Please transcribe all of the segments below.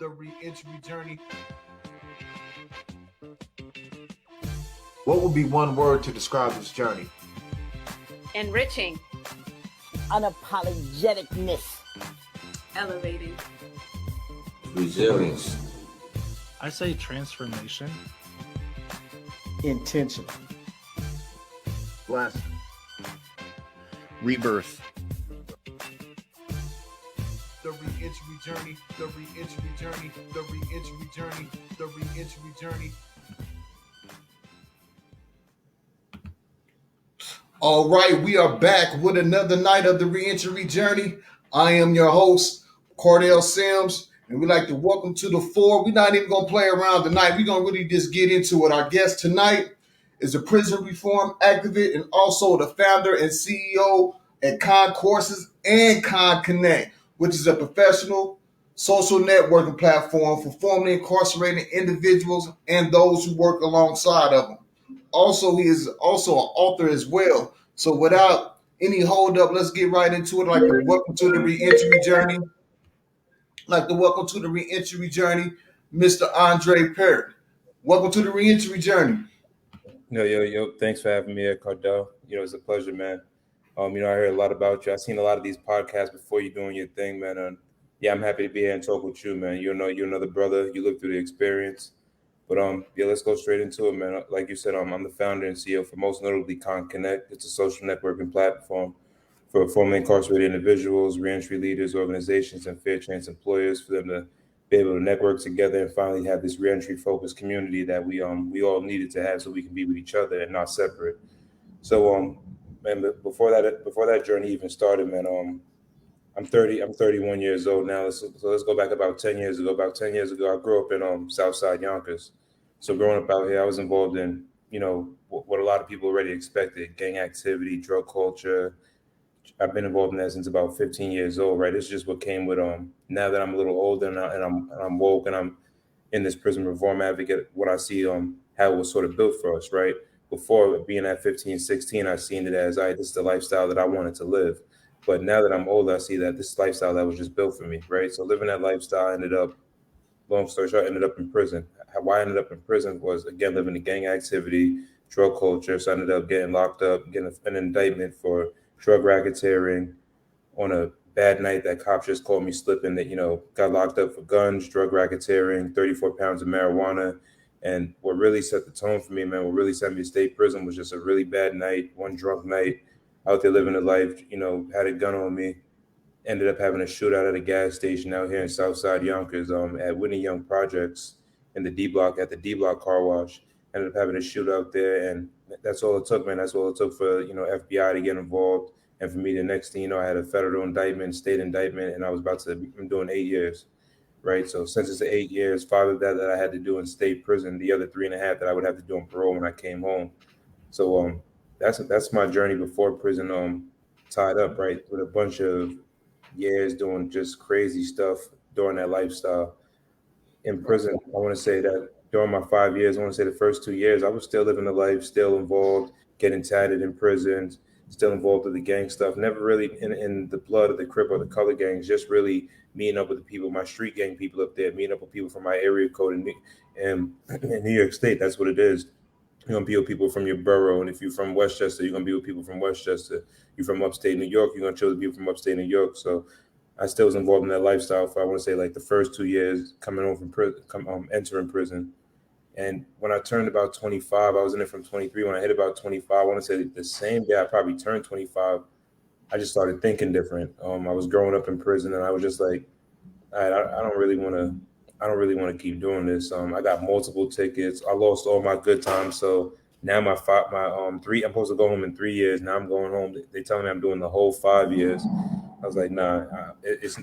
the re-entry journey. What would be one word to describe this journey? Enriching. Unapologeticness. Elevating. Resilience. I say transformation. Intentional. Blessing. Rebirth. The re-entry journey, the re-entry journey, the re-entry journey, the re-entry journey. All right, we are back with another night of the re-entry journey. I am your host, Cordell Sims, and we'd like to welcome to the floor. We're not even going to play around tonight. We're going to really just get into it. Our guest tonight is a prison reform activist and also the founder and CEO at Con Courses and Con Connect, which is a professional social networking platform for formerly incarcerated individuals and those who work alongside of them. Also, he is also an author as well. So without any hold up, let's get right into it. I'd like to welcome to the re-entry journey. Mr. Andre Perry. Welcome to the re-entry journey. Yo. Thanks for having me here, Cordell. It's a pleasure, man. I heard a lot about you. I've seen a lot of these podcasts before you doing your thing, man. And I'm happy to be here and talk with you, man. You're another brother. You lived through the experience. But let's go straight into it, man. Like you said, I'm the founder and CEO for most notably Con Connect. It's a social networking platform for formerly incarcerated individuals, reentry leaders, organizations, and fair chance employers for them to be able to network together and finally have this reentry focused community that we all needed to have so we can be with each other and not separate. So man, before that journey even started, man, I'm 31 years old now. Let's go back about 10 years ago. About 10 years ago, I grew up in Southside Yonkers. So growing up out here, I was involved in, what a lot of people already expected: gang activity, drug culture. I've been involved in that since about 15 years old, right? It's just what came with now that I'm a little older and I'm woke and I'm in this prison reform advocate, what I see how it was sort of built for us, right? Before being at 15, 16, I seen it as, this is the lifestyle that I wanted to live. But now that I'm older, I see that this lifestyle that was just built for me, right? So living that lifestyle long story short, ended up in prison. Why I ended up in prison was, again, living in gang activity, drug culture. So I ended up getting locked up, getting an indictment for drug racketeering on a bad night that cops just called me slipping, that, got locked up for guns, drug racketeering, 34 pounds of marijuana. And what really set the tone for me, man, what really sent me to state prison was just a really bad night, one drunk night, out there living a life, had a gun on me. Ended up having a shootout at a gas station out here in Southside Yonkers at Whitney Young Projects in the D block, at the D block car wash. Ended up having a shootout there, and that's all it took, man. That's all it took for FBI to get involved, and for me, the next thing I had a federal indictment, state indictment, and I'm doing 8 years, right? So since it's 8 years, 5 of that I had to do in state prison, the other 3.5 that I would have to do on parole when I came home. So that's my journey before prison, tied up, right, with a bunch of years doing just crazy stuff during that lifestyle. In prison, I want to say that during my 5 years, I want to say the first 2 years, I was still living the life, still involved, getting tatted in prisons, still involved with the gang stuff, never really in the blood of the Crip or the color gangs, just really meeting up with the people, my street gang people up there, meeting up with people from my area code in New York State. That's what it is. You're going to be with people from your borough. And if you're from Westchester, you're going to be with people from Westchester. You're from upstate New York, you're going to chill with people from upstate New York. So I still was involved in that lifestyle for, I want to say, like the first 2 years coming home from prison, entering prison. And when I turned about 25, I was in it from 23. When I hit about 25, I want to say the same day I probably turned 25, I just started thinking different. I was growing up in prison, and I was just like, all right, I don't really want to keep doing this. I got multiple tickets. I lost all my good times. So now I'm supposed to go home in 3 years. Now I'm going home. They telling me I'm doing the whole 5 years. I was like, nah,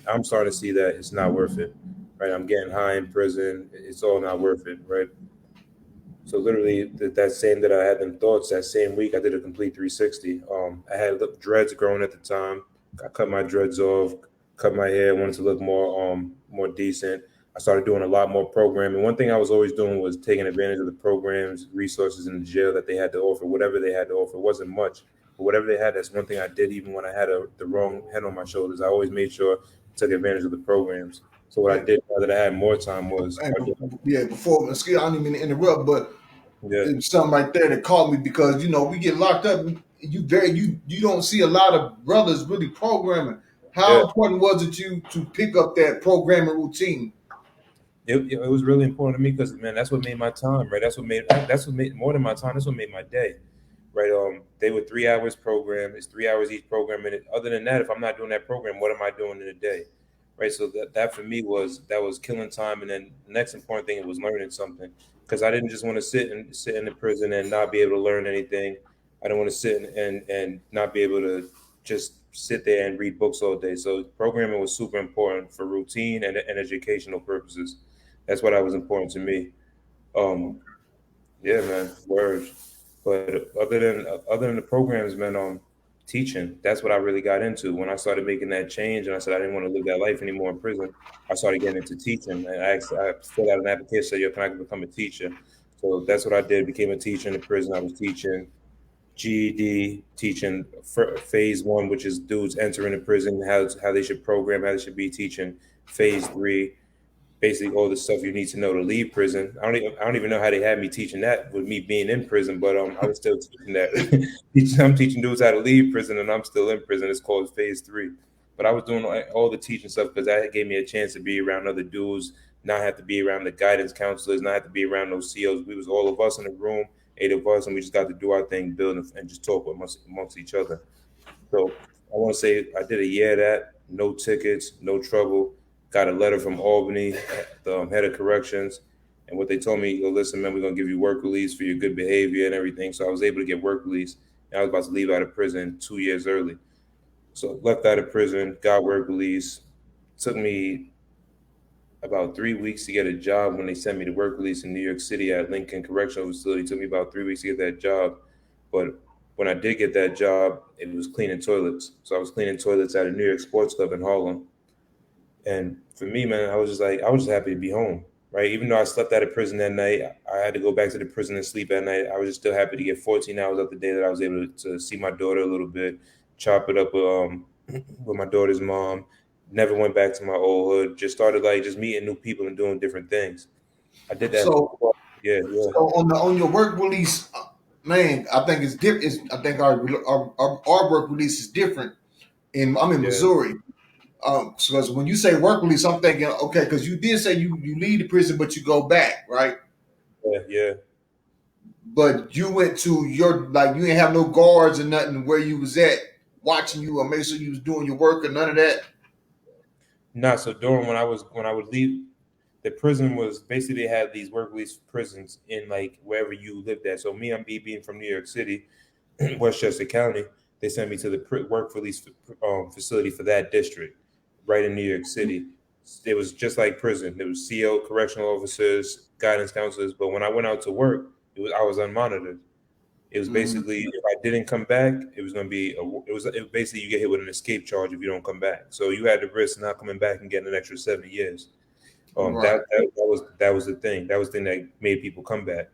I'm starting to see that it's not worth it, right? I'm getting high in prison. It's all not worth it, right? So literally that same that I had them thoughts, that same week I did a complete 360. I had dreads growing at the time. I cut my dreads off, cut my hair, wanted to look more decent. I started doing a lot more programming. One thing I was always doing was taking advantage of the programs, resources in the jail that they had to offer, whatever they had to offer. It wasn't much, but whatever they had, that's one thing I did even when I had the wrong head on my shoulders. I always made sure I took advantage of the programs. So what I did now that I had more time was, And yeah, before, excuse, I don't even mean to interrupt, but yeah, it was something right there that caught me because we get locked up. You don't see a lot of brothers really programming. yeah. How important was it to pick up that programming routine? It was really important to me because man, that's what made my time, right? That's what made more than my time. That's what made my day, right? They were 3 hours program. It's 3 hours each program, and other than that, if I'm not doing that program, what am I doing in a day, right? So that for me was killing time, and then the next important thing was learning something because I didn't just want to sit in the prison and not be able to learn anything. I didn't want to sit and not be able to just sit there and read books all day. So programming was super important for routine and educational purposes. That's what was important to me. Um, yeah, man, words. But other than the programs, man, teaching. That's what I really got into when I started making that change, and I said I didn't want to live that life anymore in prison. I started getting into teaching, and I filled out an application, said, "Yo, can I become a teacher?" So that's what I did. Became a teacher in the prison. I was teaching GED, teaching phase one, which is dudes entering the prison, how they should program, how they should be teaching phase three, basically all the stuff you need to know to leave prison. I don't even know how they had me teaching that with me being in prison, but I was still teaching that. I'm teaching dudes how to leave prison, and I'm still in prison. It's called phase three. But I was doing all the teaching stuff because that gave me a chance to be around other dudes, not have to be around the guidance counselors, not have to be around those COs. We was all of us in the room, 8 of us, and we just got to do our thing, build and just talk amongst each other. So I want to say I did a year of that, no tickets, no trouble. Got a letter from Albany, the head of corrections, and what they told me, "Yo, listen, man, we're gonna give you work release for your good behavior and everything." So I was able to get work release, and I was about to leave out of prison 2 years early. So left out of prison, got work release. Took me about 3 weeks to get a job when they sent me to work release in New York City at Lincoln Correctional Facility. It took me about 3 weeks to get that job, but when I did get that job, it was cleaning toilets. So I was cleaning toilets at a New York sports club in Harlem. And for me, man, I was just happy to be home, right? Even though I slept out of prison that night, I had to go back to the prison and sleep at night. I was just still happy to get 14 hours of the day that I was able to see my daughter a little bit, chop it up with my daughter's mom. Never went back to my old hood. Just started just meeting new people and doing different things. I did that. So, Yeah, yeah, so on your work release, man, I think it's different. I think our work release is different. I'm in yeah, Missouri. Because when you say work release, I'm thinking, okay, because you did say you leave the prison, but you go back, right? yeah, yeah. But you went to you didn't have no guards or nothing where you was at watching you or make sure you was doing your work or none of that. Nah, so during when I would leave, the prison was basically they had these work release prisons in wherever you lived at. So me, I'm being from New York City, Westchester County. They sent me to the work release facility for that district, right in New York City. It was just like prison. There was CO, correctional officers, guidance counselors. But when I went out to work, I was unmonitored. It was Mhm. basically if I didn't come back, it was going to be it basically you get hit with an escape charge if you don't come back. So you had to risk not coming back and getting an extra 7 years. Right. That was the thing. That was the thing that made people come back.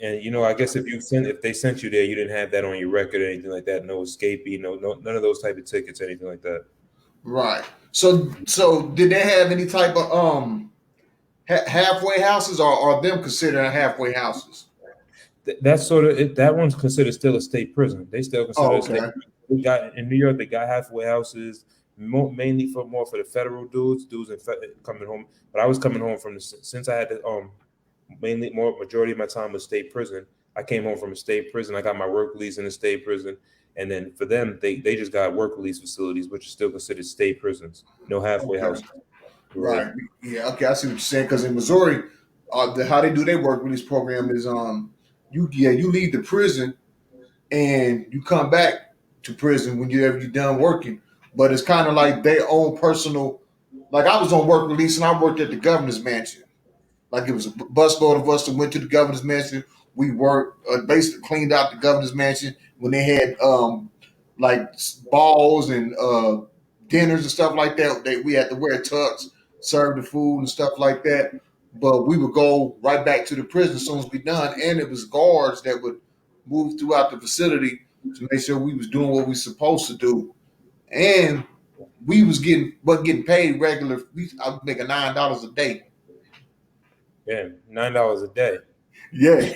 And I guess if they sent you there, you didn't have that on your record or anything like that. No escapee, none of those type of tickets, anything like that. Right. So did they have any type of halfway houses, or are them considered halfway houses? That's sort of it. That one's considered still a state prison. They still consider Oh, it a state okay. prison. We got in New York. They got halfway houses, mainly more for the federal dudes coming home. But I was coming home from since I had to mainly more majority of my time was state prison. I came home from a state prison. I got my work release in a state prison, and then for them, they just got work release facilities, which are still considered state prisons. No halfway Okay. houses. Yeah, Right. Yeah. Okay. I see what you're saying. Because in Missouri, how they do their work release program is you leave the prison and you come back to prison whenever you're done working. But it's kind of like their own personal. Like I was on work release and I worked at the governor's mansion. Like it was a busload of us that went to the governor's mansion. We worked, basically cleaned out the governor's mansion when they had like balls and dinners and stuff like that. We had to wear tux, serve the food and stuff like that. But we would go right back to the prison as soon as we done, and it was guards that would move throughout the facility to make sure we was doing what we supposed to do. And we wasn't getting paid regular. I was making $9 a day. Yeah, $9 a day. Yeah.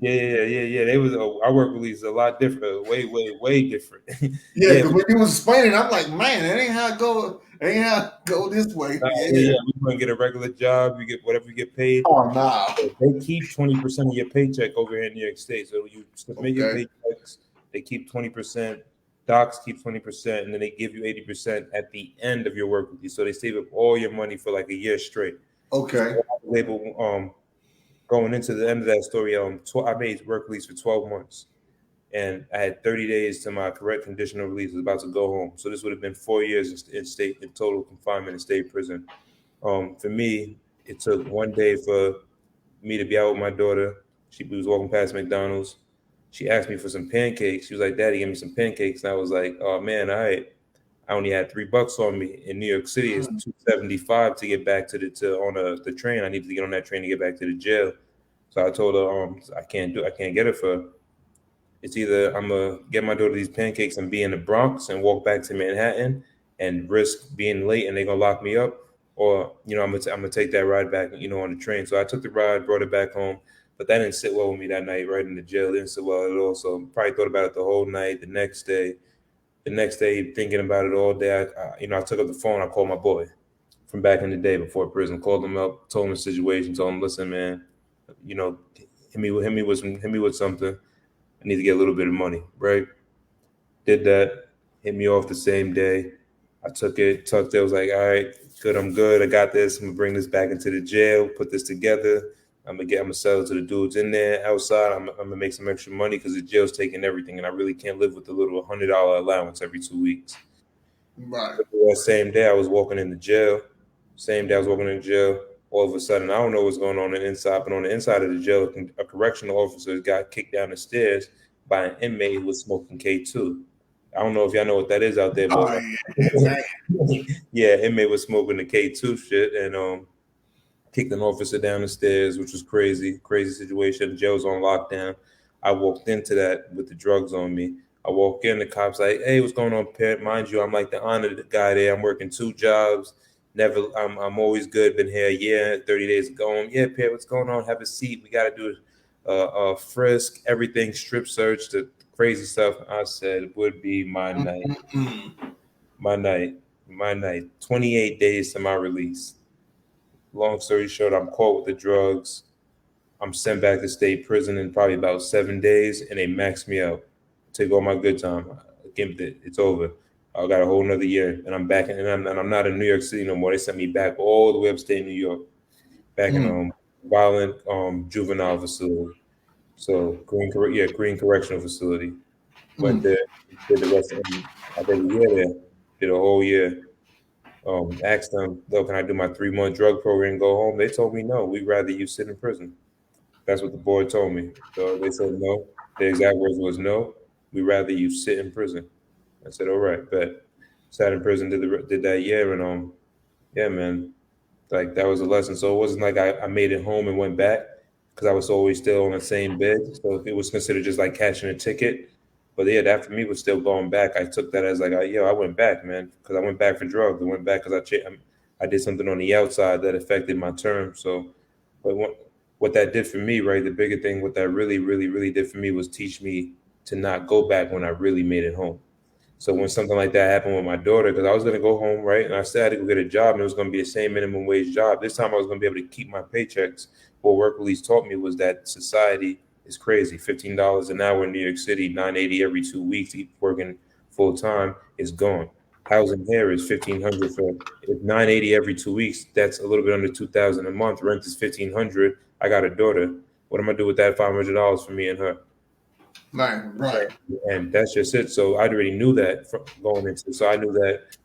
Yeah. They was our work release is a lot different, way different. Yeah, Yeah, because when you was explaining, I'm like, man, that ain't how it go. It ain't how it go this way. Yeah. We gonna get a regular job. You get whatever you get paid. Oh no. They keep 20% of your paycheck over here in New York State. So you submit your paychecks, they keep 20%. Docs keep 20%, and then they give you 80% at the end of your work week. So they save up all your money for like a year straight. Okay. So I was able, going into the end of that story, I made work release for 12 months, and I had 30 days to my correct conditional release. I was about to go home. So this would have been 4 years in total confinement in state prison. For me, it took 1 day for me to be out with my daughter. She was walking past McDonald's. She asked me for some pancakes. She was like, "Daddy, give me some pancakes." And I was like, "Oh man, all right." I only had $3 on me. In New York City, it's $2.75 to get back to the train. I needed to get on that train to get back to the jail. So I told her, I can't get it for her. It's either I'm gonna get my daughter these pancakes and be in the Bronx and walk back to Manhattan and risk being late and they're gonna lock me up, or I'm gonna take that ride back, on the train. So I took the ride, brought it back home, but that didn't sit well with me that night. Right in the jail, it didn't sit well at all. So probably thought about it the whole night. The next day, thinking about it all day. I took up the phone. I called my boy from back in the day before prison. Called him up, told him the situation. Told him, "Listen, man, hit me with something. I need to get a little bit of money." Right? Did that. Hit me off the same day. I took it, tucked it. I was like, "All right, good. I'm good. I got this. I'm gonna bring this back into the jail. Put this together. I'm gonna sell it to the dudes in there. Outside, I'm gonna make some extra money because the jail's taking everything, and I really can't live with a little $100 allowance every 2 weeks." Right. That same day, I was walking in the jail. All of a sudden, I don't know what's going on the inside, but on the inside of the jail, a correctional officer got kicked down the stairs by an inmate who was smoking K2. I don't know if y'all know what that is out there, but yeah, inmate was smoking the K2 shit, and kicked an officer down the stairs, which was crazy situation. Jail's on lockdown. I walked into that with the drugs on me. I walk in, the cops like, "Hey, what's going on, Pet?" Mind you, I'm like the honored guy there. I'm working 2 jobs. I'm always good. Been here a year, 30 days ago. "Yeah, Pet, what's going on? Have a seat. We got to do a frisk, everything, strip search, the crazy stuff." I said, it would be my night. My night. 28 days to my release. Long story short, I'm caught with the drugs. I'm sent back to state prison in probably about 7 days, and they max me out. Take all my good time. It's over. I got a whole nother year, and I'm back, and I'm not in New York City no more. They sent me back all the way upstate New York, back in violent juvenile facility. So Green Correctional Facility. Went there, did the rest of them. I did a year there, did a whole year. Asked them, "Though, can I do my 3-month drug program and go home?" They told me no. We'd rather you sit in prison. That's what the board told me. So they said no. The exact words was no. We'd rather you sit in prison. I said, all right, bet. Sat in prison, did that year, and yeah, man, like that was a lesson. So it wasn't like I made it home and went back because I was always still on the same bed. So it was considered just like catching a ticket. But yeah, that for me was still going back. I took that as like, I went back, man, because I went back for drugs. I went back because I did something on the outside that affected my term. So, but what that did for me, right, the bigger thing, what that really, really, really did for me was teach me to not go back when I really made it home. So when something like that happened with my daughter, because I was going to go home, right, and I said I had to go get a job, and it was going to be the same minimum wage job. This time I was going to be able to keep my paychecks. What work release taught me was that society is crazy. $15 an hour in New York City, $9.80 every 2 weeks, working full time is gone. Housing here is $1,500 for $9.80 every 2 weeks. That's a little bit under $2,000 a month. Rent is $1,500. I got a daughter. What am I gonna do with that $500 for me and her? Right. And that's just it. So I already knew that from going into. So I knew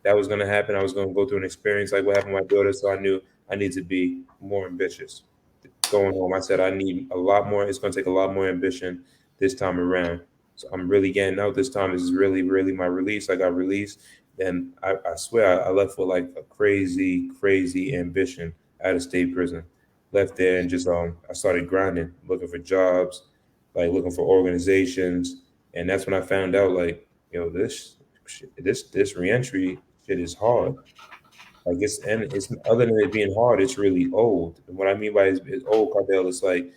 that was going to happen. I was going to go through an experience like what happened with my daughter. So I knew I need to be more ambitious. Going home, I said I need a lot more. It's going to take a lot more ambition this time around. So I'm really getting out this time. This is really, really my release. I got released. And I swear I left with like a crazy, crazy ambition out of state prison. Left there and just I started grinding, looking for jobs, like looking for organizations. And that's when I found out like, this reentry shit is hard. Like it's other than it being hard, it's really old. And what I mean by it's old, Cardell, it's like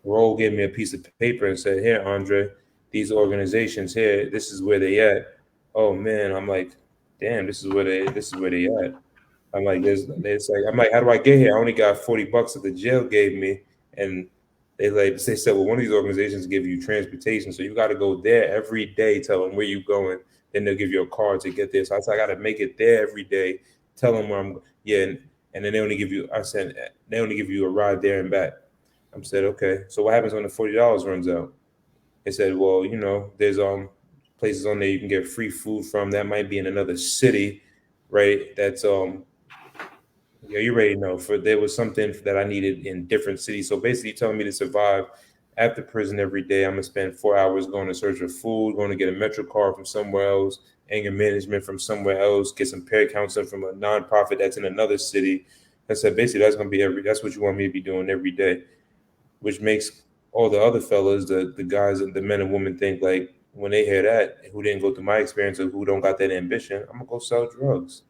Roll gave me a piece of paper and said, "Here, Andre, these organizations here, this is where they at." Oh man, I'm like, damn, this is where they at. I'm like, there's like, I'm like, how do I get here? I only got $40 that the jail gave me, and they said, well, one of these organizations give you transportation, so you got to go there every day, tell them where you going, then they'll give you a card to get there. So I said, I got to make it there every day, tell them where I'm, yeah, and then they only give you, I said, they only give you a ride there and back. I said, okay. So what happens when the $40 runs out? They said, well, there's places on there you can get free food from. That might be in another city, right? That's yeah, you already know. For there was something that I needed in different cities. So basically, telling me to survive after prison every day, I'm gonna spend 4 hours going to search for food, going to get a Metro card from somewhere else, anger management from somewhere else, get some peer counseling from a nonprofit that's in another city. I said basically that's gonna be that's what you want me to be doing every day, which makes all the other fellas, the guys and the men and women think like when they hear that, who didn't go through my experience or who don't got that ambition, I'm gonna go sell drugs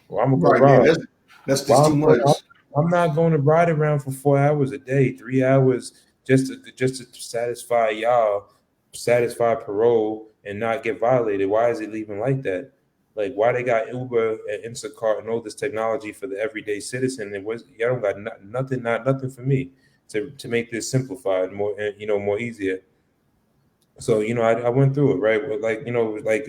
or I'm gonna go Right. Yeah. rob. That's just Well, too much. I'm not going to ride around for 4 hours a day, 3 hours just to satisfy y'all, satisfy parole and not get violated. Why is it even like that? Like why they got Uber and Instacart and all this technology for the everyday citizen? And y'all don't got nothing for me to make this simplified more, more easier. So I went through it, right? Like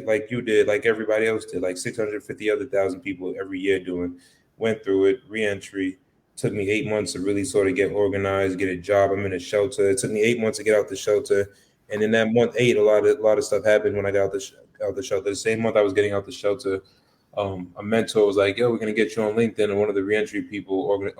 like you did, like everybody else did, like 650,000 people every year doing. Went through it, reentry. Took me 8 months to really sort of get organized, get a job. I'm in a shelter. It took me 8 months to get out the shelter, and in that month eight, a lot of stuff happened when I got out the shelter. The same month I was getting out the shelter, a mentor was like, "Yo, we're gonna get you on LinkedIn," and one of the reentry people,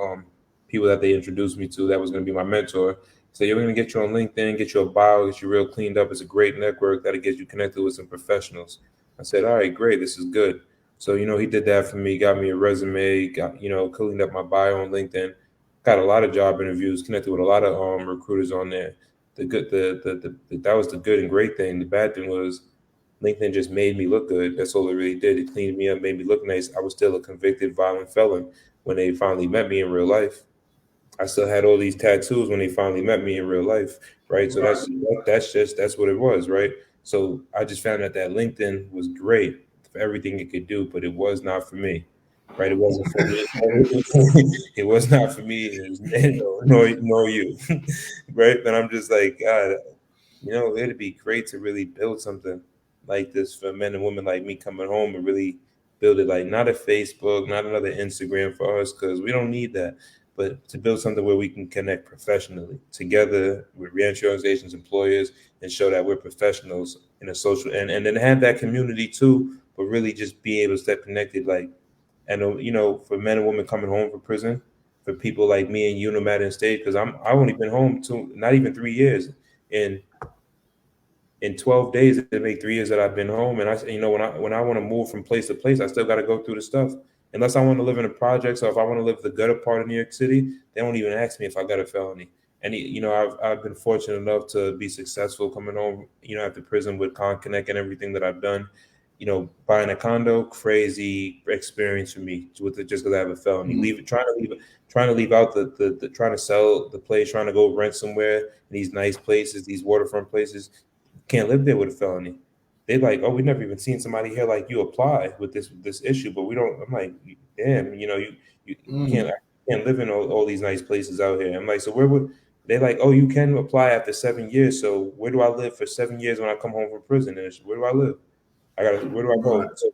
people that they introduced me to, that was gonna be my mentor. So you're going to get you on LinkedIn, get you a bio, get you real cleaned up. It's a great network that'll get you connected with some professionals. I said, all right, great. This is good. So, he did that for me, got me a resume, got, cleaned up my bio on LinkedIn, got a lot of job interviews, connected with a lot of recruiters on there. That was the good and great thing. The bad thing was LinkedIn just made me look good. That's all it really did. It cleaned me up, made me look nice. I was still a convicted violent felon when they finally met me in real life. I still had all these tattoos when they finally met me in real life, right? So that's what it was, right? So I just found out that LinkedIn was great for everything it could do, but it was not for me, right? It wasn't for me. It was not for me. It was nor you, right? And I'm just like, God, it'd be great to really build something like this for men and women like me coming home and really build it, like not a Facebook, not another Instagram for us, because we don't need that, but to build something where we can connect professionally together with reentry organizations, employers, and show that we're professionals in a social and then have that community too, but really just be able to stay connected. Like, and for men and women coming home from prison, for people like me and you, no matter in state, because I've only been home not even 3 years. In 12 days, it make 3 years that I've been home. And when I want to move from place to place, I still got to go through the stuff. Unless I want to live in a project, so if I want to live the gutter part of New York City, they won't even ask me if I got a felony. And I've been fortunate enough to be successful coming home, after prison with Con Connect and everything that I've done. Buying a condo, crazy experience for me with it just because I have a felony. Trying to leave out the trying to sell the place, trying to go rent somewhere in these nice places, these waterfront places. Can't live there with a felony. They're like, oh, we never even seen somebody here like you apply with this issue, but we don't. I'm like, damn, you can't live in all these nice places out here. I'm like, so where would they're like, oh, you can apply after 7 years. So where do I live for 7 years when I come home from prison? And where do I live? Where do I go? So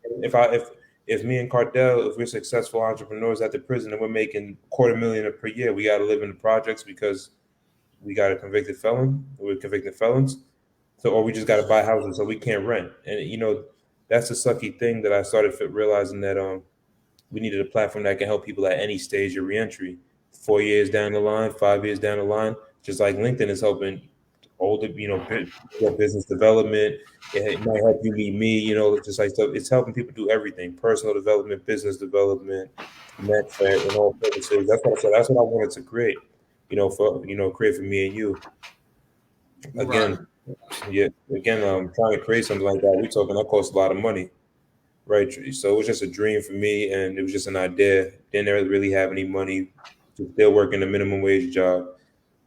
if me and Cardell, if we're successful entrepreneurs at the prison and we're making $250,000 per year, we got to live in the projects because we got a convicted felon. We're convicted felons. So, or we just got to buy houses so we can't rent. And, that's a sucky thing that I started realizing that we needed a platform that can help people at any stage of reentry. 4 years down the line, 5 years down the line, just like LinkedIn is helping older, business development. It might help you meet me, just like stuff. It's helping people do everything: personal development, business development, network, and all purposes. That's what I said. That's what I wanted to create, create for me and you. Again, Right. yeah. Again, trying to create something like that, we're talking that costs a lot of money. right? So it was just a dream for me, and it was just an idea. Didn't really have any money, just still working a minimum wage job.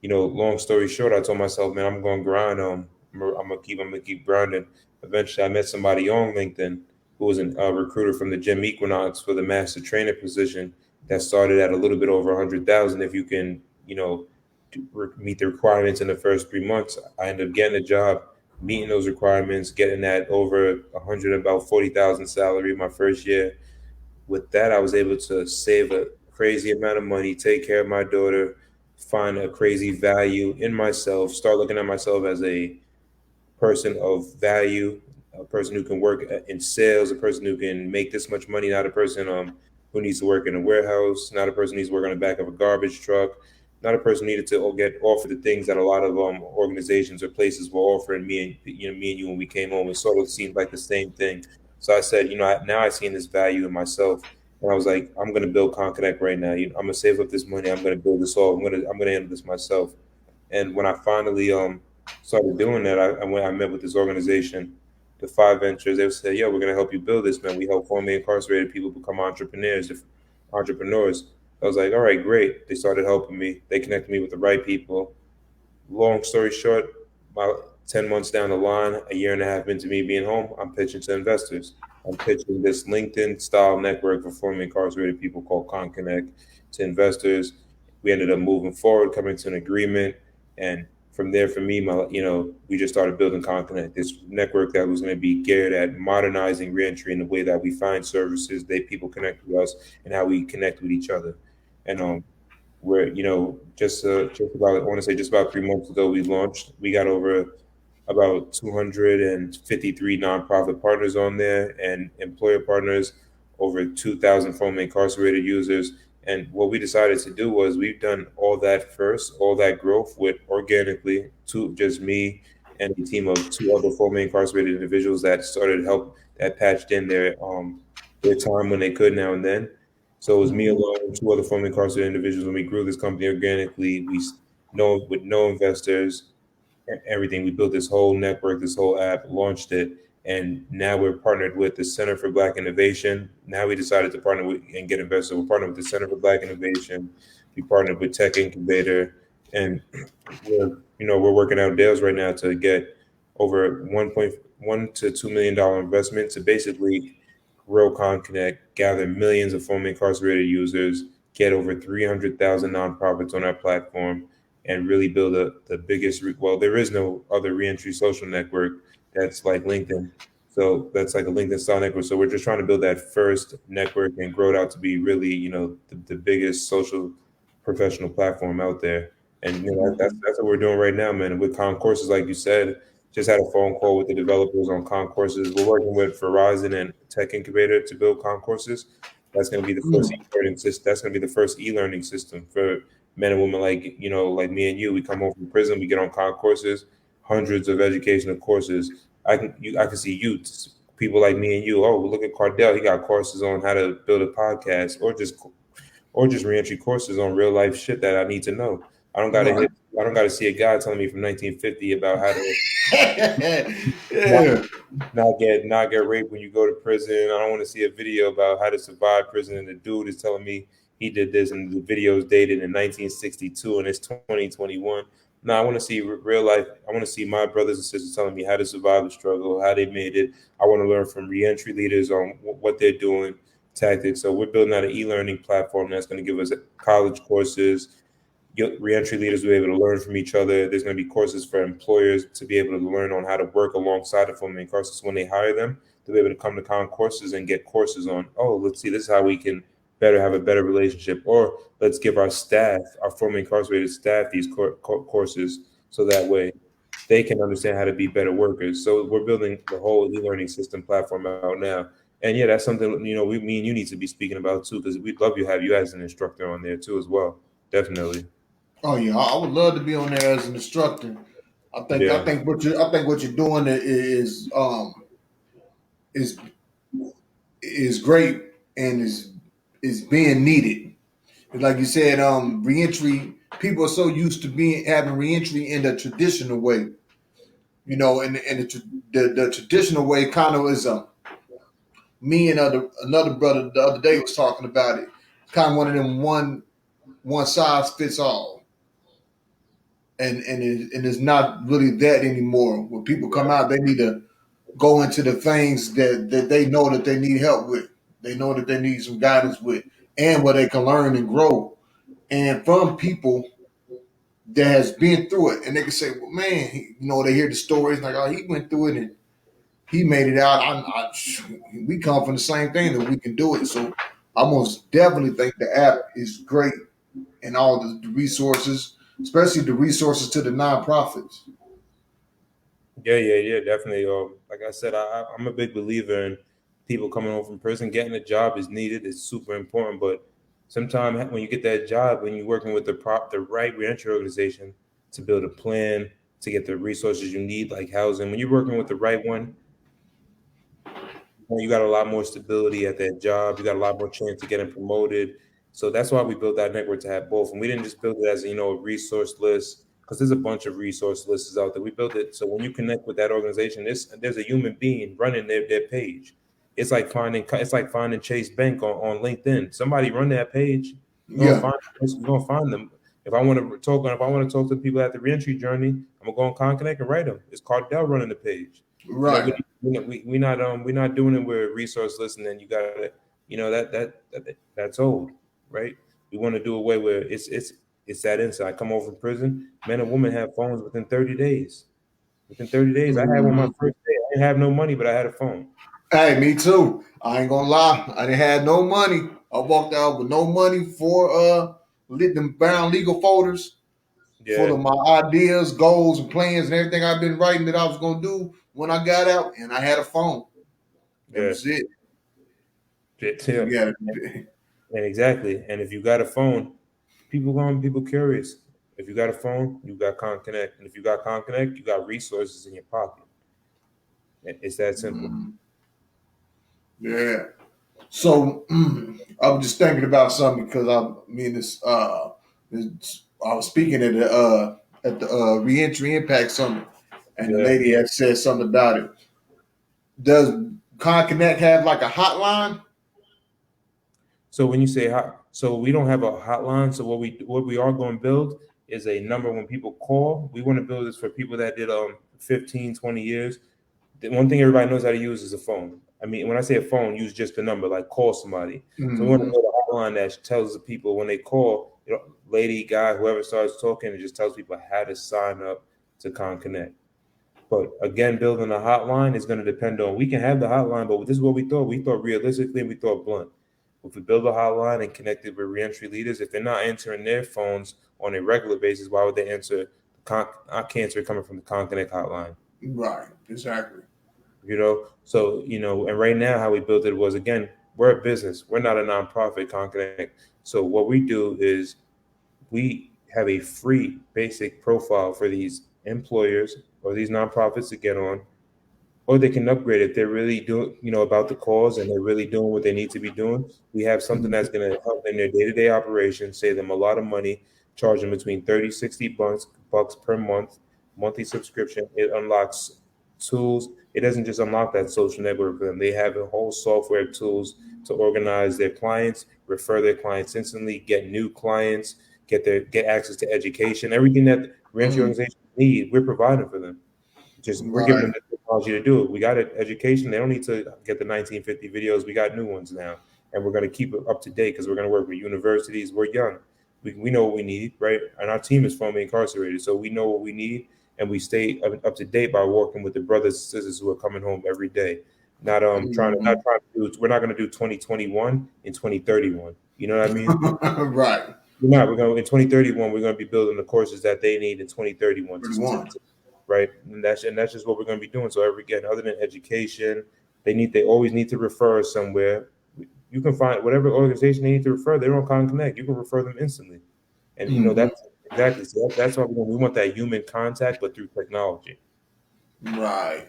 Long story short, I told myself, man, I'm going to grind. I'm gonna keep grinding. Eventually, I met somebody on LinkedIn who was a recruiter from the Gym Equinox for the master trainer position that started at a little bit over 100,000. If you can, meet the requirements in the first 3 months, I ended up getting a job, meeting those requirements, getting that over 100, about 40,000 salary my first year. With that, I was able to save a crazy amount of money, take care of my daughter, find a crazy value in myself, start looking at myself as a person of value, a person who can work in sales, a person who can make this much money, not a person who needs to work in a warehouse, not a person who needs to work on the back of a garbage truck, not a person who needed to get offered the things that a lot of organizations or places were offering me and you when we came home. It sort of seemed like the same thing. So I said, now I seen this value in myself. And I was like, I'm gonna build ConConnect right now. I'm gonna save up this money. I'm gonna build this all. I'm gonna handle this myself. And when I finally started doing that, I met with this organization, the Five Ventures. They said, "Yo, we're gonna help you build this, man. We help formerly incarcerated people become entrepreneurs." I was like, "All right, great." They started helping me. They connected me with the right people. Long story short, about 10 months down the line, a year and a half into me being home, I'm pitching to investors. I'm pitching this LinkedIn style network for formerly incarcerated people called ConConnect to investors. We ended up moving forward, coming to an agreement, and from there, for me, we just started building ConConnect, this network that was going to be geared at modernizing reentry in the way that we find services, people connect with us, and how we connect with each other. And where just about, I want to say, just about 3 months ago we launched. We got over about 253 nonprofit partners on there and employer partners, over 2,000 formerly incarcerated users. And what we decided to do was, we've done all that first, all that growth with organically to just me and a team of two other formerly incarcerated individuals that started help, that patched in their time when they could now and then. So it was me alone and two other formerly incarcerated individuals. When we grew this company organically, with no investors, everything. We built this whole network, this whole app, launched it, and now we're partnered with the Center for Black Innovation. Now we decided to partner with and get investors. We're partnered with the Center for Black Innovation. We partnered with Tech Incubator, and we're working out deals right now to get over 1.1 to $2 million investment to basically grow ConConnect, gather millions of formerly incarcerated users, get over 300,000 nonprofits on our platform, and really build the biggest. Well, there is no other reentry social network that's like LinkedIn. So that's like a LinkedIn style network. So we're just trying to build that first network and grow it out to be really, the biggest social professional platform out there. And that's what we're doing right now, man. And with Concourses, like you said, just had a phone call with the developers on Concourses. We're working with Verizon and Tech Incubator to build Concourses. That's going to be the first e-learning system. That's going to be the first e-learning system for men and women like me and you. We come home from prison, we get on Concourses, hundreds of educational courses. I can see youth, people like me and you. Oh, look at Cardell. He got courses on how to build a podcast, or just reentry courses on real life shit that I need to know. I don't gotta see a guy telling me from 1950 about how to Yeah. not get raped when you go to prison. I don't want to see a video about how to survive prison, and the dude is telling me he did this, and the video is dated in 1962, and it's 2021. No, I want to see real life. I want to see my brothers and sisters telling me how to survive the struggle, how they made it. I want to learn from reentry leaders on what they're doing, tactics. So we're building out an e-learning platform that's going to give us college courses. Reentry leaders will be able to learn from each other. There's going to be courses for employers to be able to learn on how to work alongside of formerly incarcerated. When they hire them, they'll be able to come to Concourses and get courses on, oh, let's see, this is how we can have a better relationship, or let's give our staff, our formerly incarcerated staff, these courses, so that way they can understand how to be better workers. So we're building the whole e-learning system platform out now. And yeah, that's something, me and you need to be speaking about too, because we'd love to have you as an instructor on there too as well. Definitely. Oh yeah, I would love to be on there as an instructor. I think Yeah. I think what you're doing is is great and is being needed. Like you said, reentry, people are so used to having reentry in the traditional way. And the traditional way kind of is Me and another brother the other day was talking about it. It's kind of one of them one size fits all, and it's not really that anymore. When people come out, they need to go into the things that they know that they need help with. They know that they need some guidance with, and where they can learn and grow, and from people that has been through it, and they can say, "Well, man, they hear the stories like, oh, he went through it and he made it out. We come from the same thing that we can do it." So I most definitely think the app is great and all the resources, especially the resources to the nonprofits. Yeah, definitely. Like I said, I'm a big believer in people coming home from prison. Getting a job is needed. It's super important. But sometimes when you get that job, when you're working with the right reentry organization to build a plan to get the resources you need, like housing, when you're working with the right one, you got a lot more stability at that job. You got a lot more chance of getting promoted. So that's why we built that network to have both. And we didn't just build it as a resource list, because there's a bunch of resource lists out there. We built it so when you connect with that organization, there's a human being running their page. It's like finding Chase Bank on LinkedIn. Somebody run that page. You're Yeah, gonna find them. If I want to talk to people at the reentry journey, I'm gonna go on Conconnect and write them. It's Cardell running the page. right, We're not doing it with resource list, and then you got to, that's old, right? We want to do away where it's that inside. Come over from prison, men and women have phones within 30 days. Within 30 days, I had one my Mhm. first day. I didn't have no money, but I had a phone. Hey, me too. I ain't gonna lie. I didn't have no money. I walked out with no money for lit them bound legal folders full Yeah, of my ideas, goals, and plans, and everything I've been writing that I was gonna do when I got out, and I had a phone. That yeah, was it. So yeah. yeah, And exactly. And if you got a phone, people curious. If you got a phone, you got Connect, and if you got Connect, you got resources in your pocket. It's that simple. yeah. So I was just thinking about something because I was speaking at the Reentry Impact Summit, and the Yeah. lady had said something about it. Does Connect have like a hotline? So when you say hot, so we don't have a hotline. So what we are going to build is a number when people call. We want to build this for people that did 15, 20 years. The one thing everybody knows how to use is a phone. I mean, when I say a phone, use just a number, like call somebody. So we want to Hmm. build a hotline that tells the people when they call, lady, guy, whoever starts talking, it just tells people how to sign up to Connect. But again, building a hotline is going to depend on, we can have the hotline, but this is what we thought. We thought realistically, we thought blunt. If we build a hotline and connect it with reentry leaders, if they're not answering their phones on a regular basis, why would they answer I can't answer coming from the Connect hotline? Right, exactly. And right now how we built it was, again, we're a business. We're not a nonprofit, Connect. So what we do is we have a free basic profile for these employers or these nonprofits to get on, or they can upgrade if they're really doing, about the cause and they're really doing what they need to be doing. We have something that's going to help in their day-to-day operations, save them a lot of money, charge them between 30, 60 bucks per month, monthly subscription. It unlocks tools. It doesn't just unlock that social network for them. They have a whole software tools to organize their clients, refer their clients instantly, get new clients, get access to education, everything that reentry Mm, organizations need. We're providing for them. Just we're giving right. them the technology to do it. We got education. They don't need to get the 1950 videos. We got new ones now, and we're going to keep it up to date because we're going to work with universities. We're young. We know what we need, right? And our team is formerly incarcerated, so we know what we need, and we stay up to date by working with the brothers and sisters who are coming home every day. Not Mhm. trying to do. We're not going to do 2021 and 2031. You know what I mean? Right. We're not. We're going in 2031. We're going to be building the courses that they need in 2031 31. right? And that's just what we're going to be doing. So again, other than education, they always need to refer somewhere. You can find whatever organization they need to refer. They're on Connect. You can refer them instantly, and Mhm. that's exactly. So that's why we want that human contact, but through technology. Right.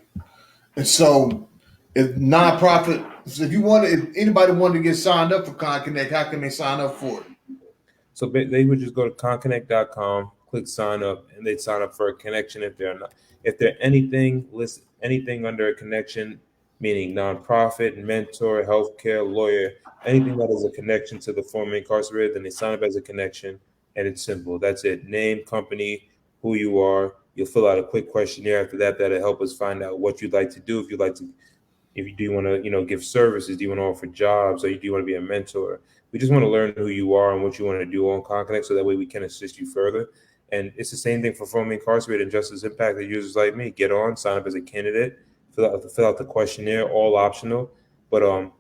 And so, if nonprofit, so if anybody wanted to get signed up for Connect, how can they sign up for it? So they would just go to conconnect.com, click sign up, and they'd sign up for a connection if they're not. If they're anything under a connection, meaning nonprofit, mentor, healthcare, lawyer, anything that is a connection to the former incarcerated, then they sign up as a connection, and it's simple. That's it. Name, company, who you are. You'll fill out a quick questionnaire after that. That'll help us find out what you'd like to do. If you'd like to, if you do want to, give services, do you want to offer jobs, or do you want to be a mentor? We just want to learn who you are and what you want to do on ConConnect, so that way we can assist you further. And it's the same thing for formerly incarcerated and justice impacted users like me. Get on, sign up as a candidate, fill out the questionnaire, all optional. But I'm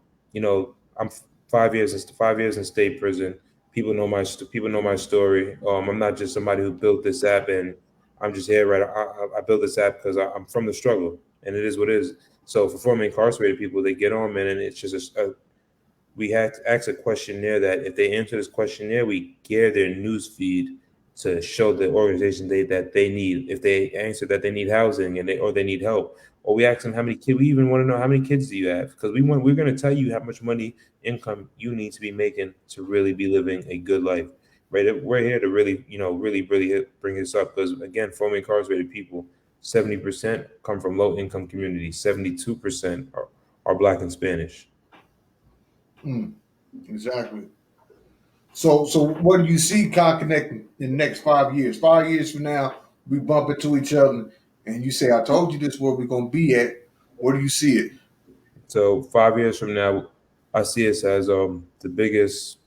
5 years in state prison. People know my story. I'm not just somebody who built this app and I'm just here, right? I built this app because I'm from the struggle, and it is what it is. So for formerly incarcerated people, they get on, man, and it's just we have to ask a questionnaire that if they answer this questionnaire, we gear their news feed to show the organization that they need. If they answer that they need housing and they need help, or we ask them how many kids. We even want to know how many kids do you have, because we're going to tell you how much money income you need to be making to really be living a good life. Right? We're here to really, really bring this up, because again, formerly incarcerated people, 70% come from low income communities. 72% are Black and Spanish. Exactly. So what do you see ConConnect in the next 5 years? 5 years from now, we bump into each other and you say, I told you this is where we're going to be at. Where do you see it? So 5 years from now, I see us as the biggest.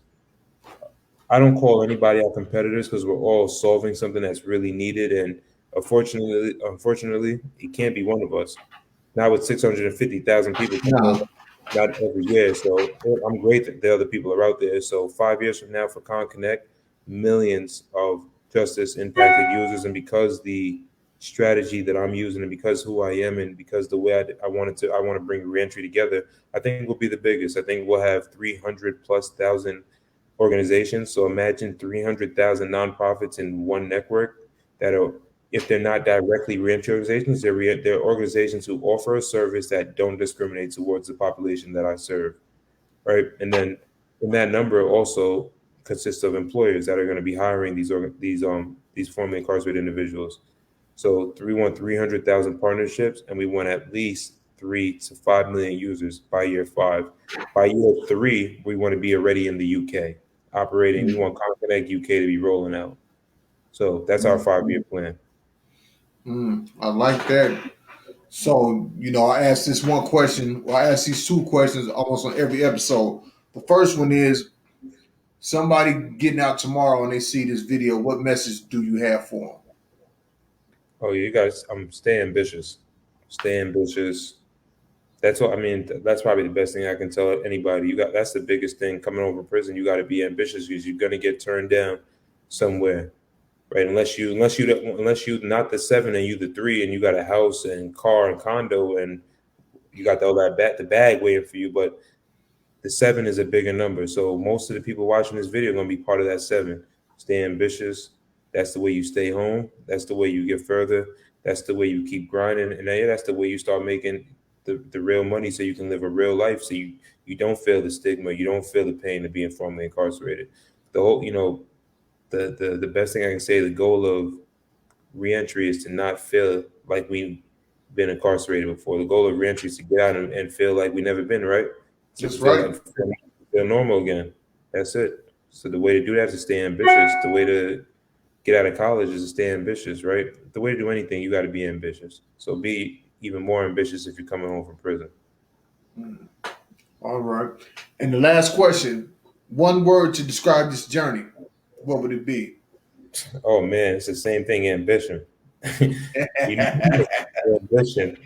I don't call anybody our competitors, because we're all solving something that's really needed. And unfortunately, it can't be one of us. Now with 650,000 people coming No. over, not every year. So I'm great that the other people are out there. So 5 years from now for ConConnect, millions of justice impacted users. And because the strategy that I'm using, and because who I am, and because the way I want to bring reentry together, I think we'll be the biggest. I think we'll have 300 plus thousand organizations. So imagine 300,000 nonprofits in one network that are, if they're not directly reentry organizations, they're organizations who offer a service that don't discriminate towards the population that I serve, right? And then in that number also consists of employers that are going to be hiring these formerly incarcerated individuals. So we want 300,000 partnerships, and we want at least 3 to 5 million users by year 5. By year 3, we want to be already in the UK operating. We want ConConnect UK to be rolling out. So that's our 5-year plan. I like that. So, I asked this one question, or I asked these two questions almost on every episode. The first one is, somebody getting out tomorrow and they see this video, what message do you have for them? Oh, you guys, stay ambitious. Stay ambitious. That's what I mean. That's probably the best thing I can tell anybody. That's the biggest thing coming over prison. You got to be ambitious, because you're gonna get turned down somewhere, right? Unless you not the 7 and you the 3, and you got a house and car and condo and you got all that the bag waiting for you. But the 7 is a bigger number. So most of the people watching this video are gonna be part of that 7. Stay ambitious. That's the way you stay home. That's the way you get further. That's the way you keep grinding, and that's the way you start making the real money, so you can live a real life, so you don't feel the stigma, you don't feel the pain of being formerly incarcerated. The whole, the best thing I can say, the goal of reentry is to not feel like we've been incarcerated before. The goal of reentry is to get out and feel like we never been, right? That's right. Feel normal again. That's it. So the way to do that is to stay ambitious. The way to get out of college is to stay ambitious, right? The way to do anything, you got to be ambitious. So be even more ambitious if you're coming home from prison. All right. And the last question, one word to describe this journey, what would it be? Oh man, it's the same thing, ambition. Ambition,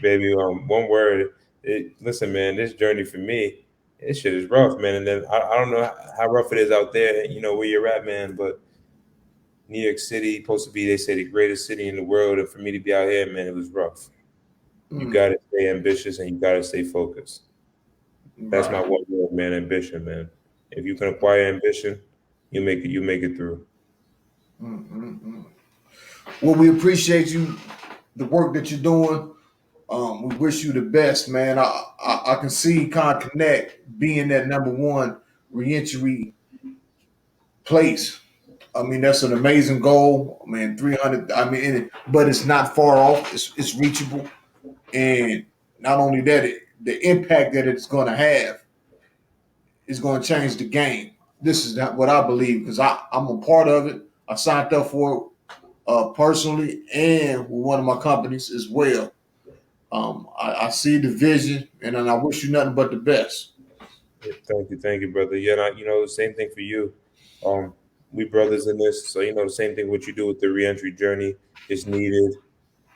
baby. One word. Listen, man, this journey for me, this shit is rough, man. And then I don't know how rough it is out there, where you're at, man, but New York City, supposed to be, they say, the greatest city in the world. And for me to be out here, man, it was rough. You got to stay ambitious and you got to stay focused. That's my one word, man, ambition, man. If you can acquire ambition, you make it through. Well, we appreciate you, the work that you're doing. We wish you the best, man. I can see ConConnect being that number one reentry place. I mean, that's an amazing goal. I mean, 300. I mean, but it's not far off. It's reachable, and not only that, the impact that it's going to have is going to change the game. This is not what I believe because I'm a part of it. I signed up for it personally and with one of my companies as well. I see the vision, and I wish you nothing but the best. Thank you, brother. Yeah, and the same thing for you. We brothers in this, so the same thing. What you do with the reentry journey is needed.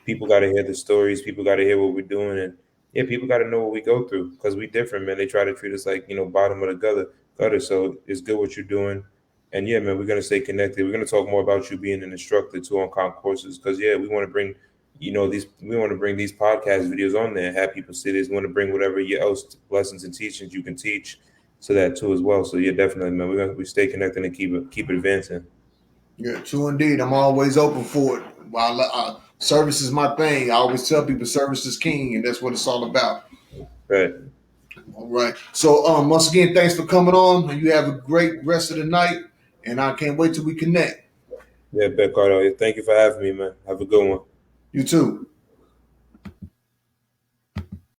People got to hear the stories. People got to hear what we're doing, and yeah, people got to know what we go through because we different, man. They try to treat us like bottom of the gutter. So it's good what you're doing, and yeah, man, we're gonna stay connected. We're gonna talk more about you being an instructor too on comp courses because yeah, we want to bring we want to bring these podcast videos on there and have people see this. We want to bring whatever else lessons and teachings you can teach to that too as well. So yeah, definitely, man. We stay connected and keep it advancing. Yeah, true indeed. I'm always open for it. Service is my thing. I always tell people service is king, and that's what it's all about. Right. All right. So once again, thanks for coming on. And you have a great rest of the night, and I can't wait till we connect. Yeah, Bet Cardo. Thank you for having me, man. Have a good one. You too.